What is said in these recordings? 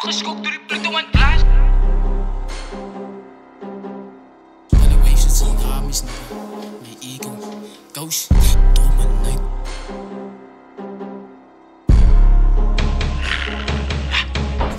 geschokt door die Pluto en Blaas. Wanneer waves het zien, hamies nigga. My ego, ghost, dominate.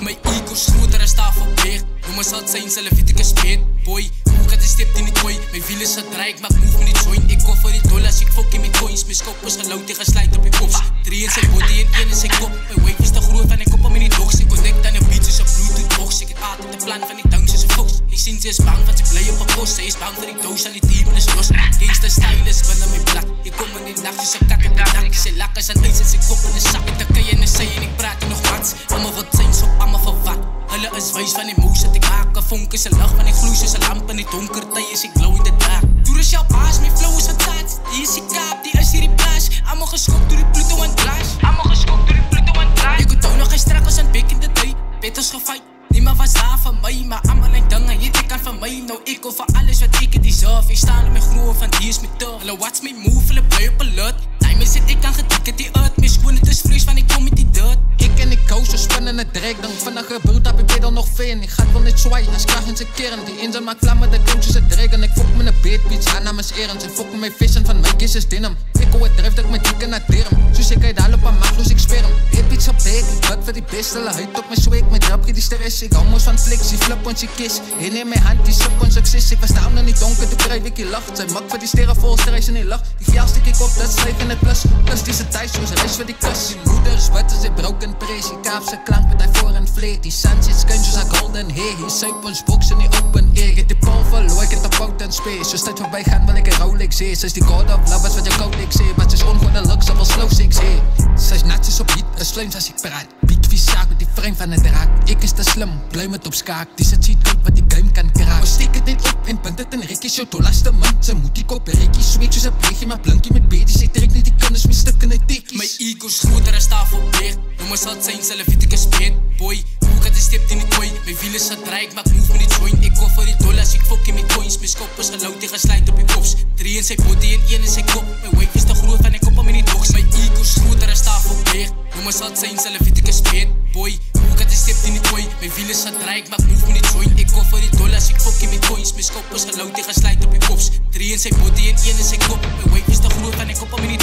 My ego's groter as tafelbeeg. Noem sal zijn, zelf weet ek is beet. Boy, hoe kan die step in die toy? My wiel is gedraai, ek maak move met die joint. Ek kof vir die dollars, ek fok in my coins. My skop is geloud, ek gesluit op die kops. 3 in sy body en 1 in sy kop. My wave is te groot van die kop om in die dogs. Ek connect aan die beat soos 'n Bluetooth box. Ek het altijd de plan van die dang soos 'n fox. Ek sien sy is bang, want sy bly op 'n pos. Sy is bang vir die doos, al die team is los. Gangsta style is binne my plak. Ek kom in die nacht soos 'n kat in die dak. Sy lak is aan ys en sy kop in 'n sak. Ek kry in 'n sy en ek praat nog mats. Almal wat zijn, so almal vir wat. Hulle is wys van die moes dat ek maak 'n vonk is 'n lig van die gloei soos 'n lamp in die donker tye is ek glow in the dark. Deur is jou baas, my flow is getat. Die is die Kaap, die is hier die plaas. Almal geskok deur die Pluto en Blaas. Almal geskok door die Pluto en Blaas. Ek onthou nog 'n struggles en back in the day. Het ons gefight, niemand was daar vir my, maar almal en dinge het ek kan vir my. Nou ek of vir alles wat ek deserve. Ek staan op my groewe van die is my turf. Hulle watch me move, hulle bly op alert. Diamonds het ek kan gedik die earth. My skoon het is vlees van ek kom met die dirt. Ek en die kou so spinnende drek. Dan vinnige brood op die pedal nog veen. Die gat wil net swaai, as krag in sy kern. Die engine maak vlamme, de kou soos 'n dragon. Ek fok met 'n bed beats, haar naam is Erens. En fok met my fashion van my kies is denim. Ek hou het dryf dat ek my dikke na derm. Soos ek uit al op 'n magloos ek sperm. Head beats op bed, ek bid vir die beste. Hulle huid op my swek, my drap die stress. Ek hou mos van flex, die flip ons die kies. En in my hand die sip ons sukses. Ek was down in die donker, toe kry ek die lig. Sy mik vir die sterre vol strys in die lug. Die velste ek op, dit slyf in die plus. Plus die se thuis soos reis vir die kus. Die moeders wit as 'n broken press. Die Kaapse klank met hy voor en vleet. Die sunset skyn soos 'n golden hair. Hier syp ons box in die open air. Get die bal verloor, ek het 'n fout in space. So tyd verby gaan wil ek 'n Rolex hê. Sy's die god of love wat jou codex sê. Maar sy's ongode looks, sy wil slow sex hê. Sy's netjies op beat, is flames as ek praat. Beat wie saak met die frame van 'n draak. Ek is te slim, bly met op skaak. Dis 'n cheat code wat die game kan kraak. Ons steek dit net op en bind dit in rekkies. Jou dollaste munt, sy moet die kop rekkies. Sweet soos 'n breegie, maar blinkie met beedies. Sy trek net die kinders met stuk in die tekkies. My ego's groter as tafelbeeg. Noem sal zijn, zelf weet ek is beet. Boy, hoe kan die step in die toy? My wiel is gedraai, ek maak move met die joint. Ek kof vir die dollars, ek fok in my coins. My skop is geloud, ek gesluit op die kops. 3 in sy body en 1 in sy kop. My wave is te groot van ek kom om in die dogs. My ego's groter as tafelbeeg. Noem sal zijn, zelf weet ek is beet. Boy, hoe kan die step in die toy? My wiel is gedraai, ek maak move met die joint. Ek kof vir die dollars, ek fok in my coins. My skop is geloud, ek gesluit op die kops. 3 in sy body en 1 in sy kop. My wave is te groot van ek kom om in die